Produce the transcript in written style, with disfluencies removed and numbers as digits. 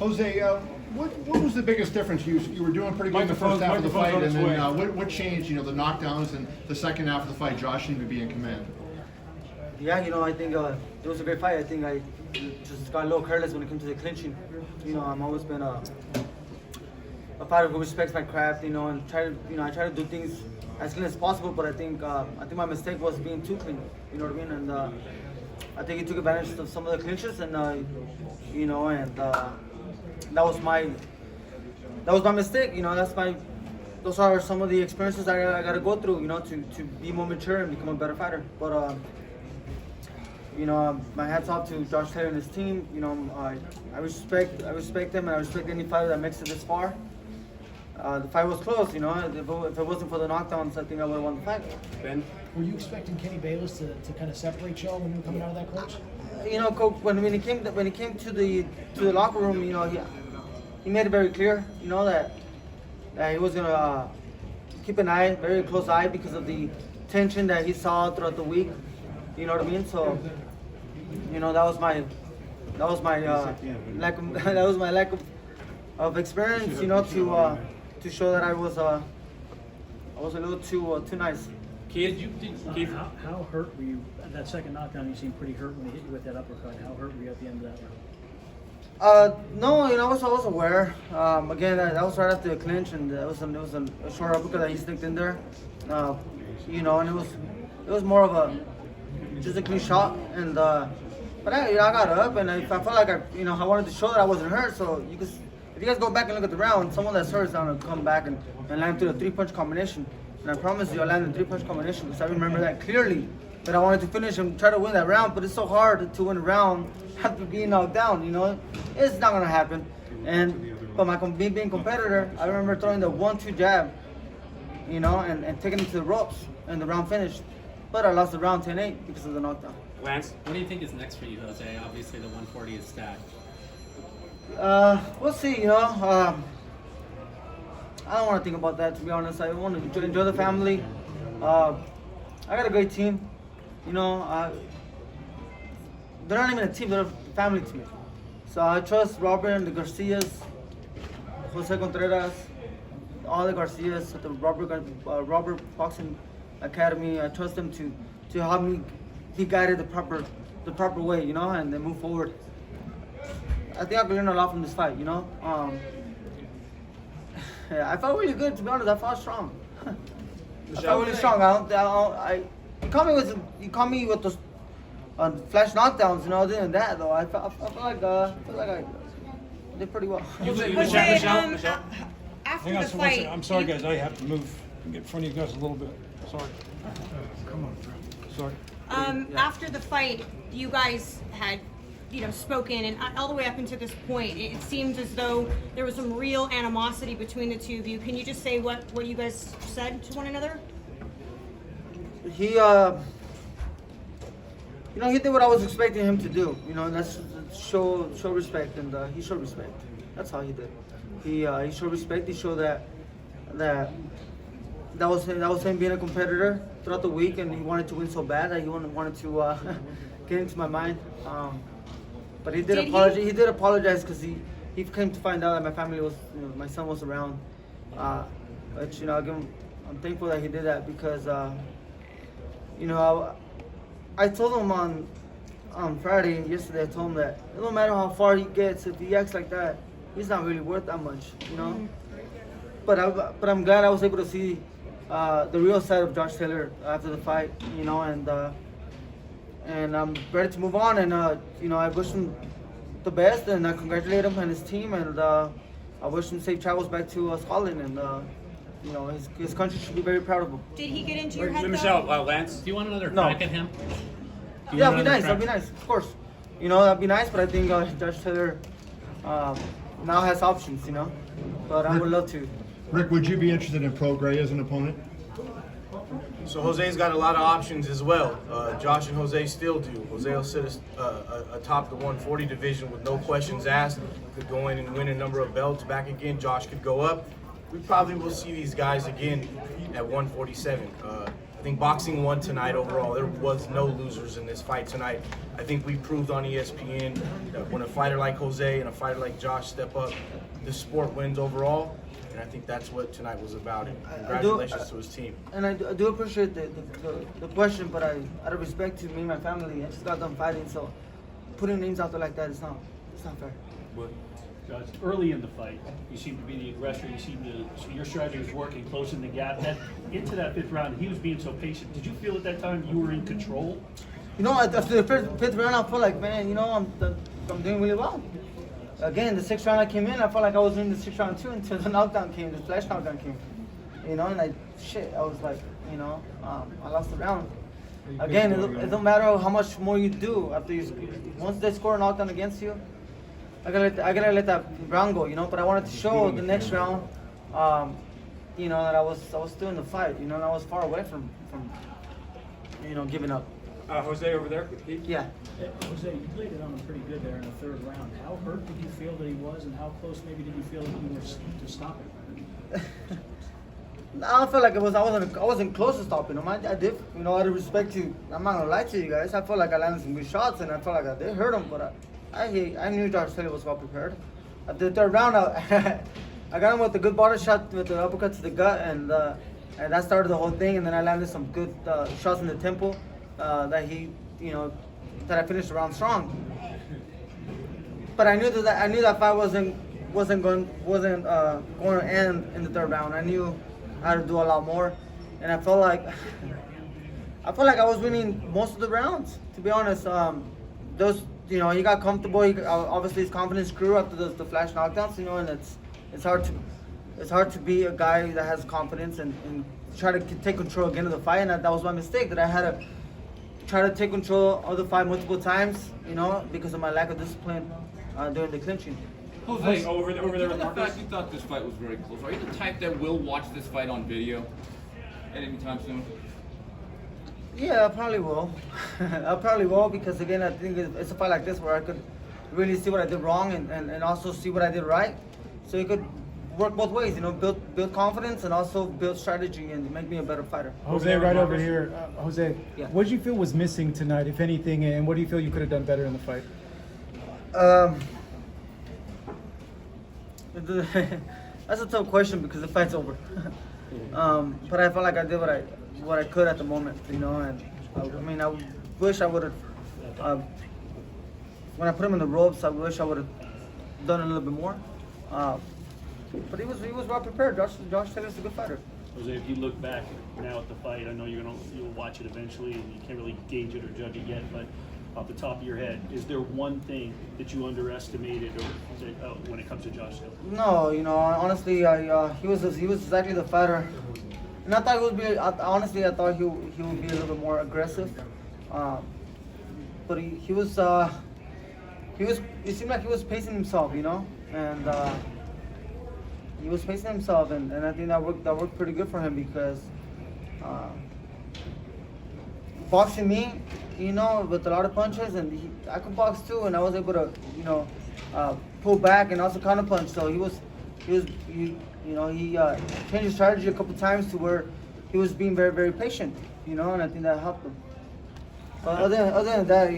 Jose, what was the biggest difference? You were doing pretty good in the first half of the fight, and then what changed? You know, the knockdowns, and the second half of the fight, Josh seemed to be in command. Yeah, I think it was a great fight. I think I just got a little careless when it came to the clinching. I'm always been a fighter who respects my craft, and I try to do things as clean as possible. But I think my mistake was being too clean. You know what I mean? And I think he took advantage of some of the clinches, and that was my mistake. Those are some of the experiences I got to go through. To be more mature and become a better fighter. But my hats off to Josh Taylor and his team. I respect them, and I respect any fighter that makes it this far. The fight was close. If it wasn't for the knockdowns, I think I would have won the fight. Ben, were you expecting Kenny Bayless to kind of separate y'all when you were coming out of that clinch? Coach, when he came to the locker room, he made it very clear, that he was gonna keep an eye, very close eye, because of the tension that he saw throughout the week. You know what I mean? So, that was my lack of experience. To show that I was a little too nice. Keith, How hurt were you? That second knockdown, you seemed pretty hurt when he hit you with that uppercut. How hurt were you at the end of that round? No, I was aware. Again, that was right after the clinch, and it was a short uppercut that he sneaked in there. And it was more of just a clean shot. And but I got up, and I felt like I wanted to show that I wasn't hurt. So if you guys go back and look at the round, someone that's hurt is going to come back and land through a 3-punch combination. And I promise you, I landed a 3-punch combination, because I remember that clearly. That I wanted to finish and try to win that round, but it's so hard to win a round after being knocked down. It's not gonna happen. But being a competitor, I remember throwing the 1-2 jab, and taking it to the ropes, and the round finished. But I lost the round 10-8 because of the knockdown. Lance, what do you think is next for you, Jose? Obviously, the 140 is stacked. We'll see. I don't want to think about that, to be honest. I want to enjoy the family. I got a great team. They're not even a team, they're a family to me. So I trust Robert and the Garcias, Jose Contreras, all the Garcias at the Robert Boxing Academy. I trust them to help me be guided the proper way, and then move forward. I think I can learn a lot from this fight, I felt really good, to be honest. I felt strong. I felt really strong. You caught me with those flash knockdowns, other than that, though. I felt like I did pretty well. Michelle. After Hang on, the so fight, I'm sorry, guys. I have to move and get in front of you guys a little bit. Sorry. Come on. Sorry. After the fight, you guys had, spoken, and all the way up until this point, it seems as though there was some real animosity between the two of you. Can you just say what you guys said to one another? He did what I was expecting him to do. That's show respect, and he showed respect. That's how he did. He showed respect. He showed that was him being a competitor throughout the week, and he wanted to win so bad that he wanted to get into my mind. But he did apologize. He did apologize, because he came to find out that my family was, my son was around. But again, I'm thankful that he did that, because I told him on Friday, yesterday, I told him that it don't matter how far he gets, if he acts like that, he's not really worth that much, Mm-hmm. But I'm glad I was able to see the real side of Josh Taylor after the fight, and I'm ready to move on, and I wish him the best, and I congratulate him and his team, and I wish him safe travels back to Scotland, and his country should be very proud of him. Did he get into your head, though? Michelle, Lance. Do you want another crack at him? Yeah, that'd be nice, of course. That'd be nice, but I think Josh Taylor now has options, but I would love to. Rick, would you be interested in Pro Gray as an opponent? So Jose's got a lot of options as well. Josh and Jose still do. Jose will sit atop the 140 division with no questions asked. Could go in and win a number of belts back again. Josh could go up. We probably will see these guys again at 147. think boxing won tonight overall. There was no losers in this fight tonight. I think we proved on ESPN that when a fighter like Jose and a fighter like Josh step up, the sport wins overall. And I think that's what tonight was about. And congratulations to his team. And I do appreciate the question, but out of respect to me and my family, I just got done fighting, so putting names out there like that is not fair. Josh, early in the fight, you seemed to be the aggressor. Your strategy was working, closing the gap. Into that fifth round, he was being so patient. Did you feel at that time you were in control? You know, after the fifth round, I felt like, man, you know, I'm doing really well. Again, the sixth round I came in, I felt like I was in the sixth round too until the knockdown came, the flash knockdown came. You know, and I was like, you know, I lost the round. Again, it don't matter how much more you do after once they score a knockdown against you. I gotta let that round go, you know. But I wanted to show the next round, you know, that I was still in the fight, you know, and I was far away from you know, giving up. Jose over there. Yeah. Jose, you laid it on him pretty good there in the third round. How hurt did you feel that he was, and how close maybe did you feel that you were to stop him? I felt like I wasn't close to stopping him. I did, you know, out of respect to, I'm not gonna lie to you guys, I felt like I landed some good shots and I felt like I did hurt him, but I knew Josh Taylor was well prepared. At the third round, I got him with a good body shot with the uppercut to the gut, and that started the whole thing. And then I landed some good shots in the temple that he, you know, that I finished the round strong. But I knew that fight wasn't going to end in the third round. I knew I had to do a lot more, and I felt like I was winning most of the rounds. To be honest, you know, he got comfortable. Obviously his confidence grew after the flash knockdowns. You know, and it's hard to be a guy that has confidence and try to take control again of the fight. And that was my mistake, that I had to try to take control of the fight multiple times. You know, because of my lack of discipline during the clinching. Jose, over there with given the Marcus. fact you thought this fight was very close, are you the type that will watch this fight on video at any time soon? Yeah, I probably will. I probably will, because again, I think it's a fight like this where I could really see what I did wrong and also see what I did right. So it could work both ways, you know, build confidence and also build strategy and make me a better fighter. Jose, right over here. Jose, Yeah. what did you feel was missing tonight, if anything, and what do you feel you could have done better in the fight? That's a tough question because the fight's over. But I felt like I did what I could at the moment, you know. And I mean, I wish I would have. When I put him in the ropes, I wish I would have done a little bit more. But he was well prepared. Josh Taylor's a good fighter. Jose, if you look back now at the fight, I know you'll watch it eventually, and you can't really gauge it or judge it yet, but off the top of your head, is there one thing that you underestimated or when it comes to Josh Taylor? No, you know, honestly, he was exactly the fighter, and I thought he would be. Honestly, I thought he would be a little bit more aggressive, but he was. It seemed like he was pacing himself, you know, and he was pacing himself, and I think that worked pretty good for him because boxing me, you know, with a lot of punches, and I could box too, and I was able to, you know, pull back and also counter punch. So he changed his strategy a couple times to where he was being very, very patient, you know, and I think that helped him. But other than that,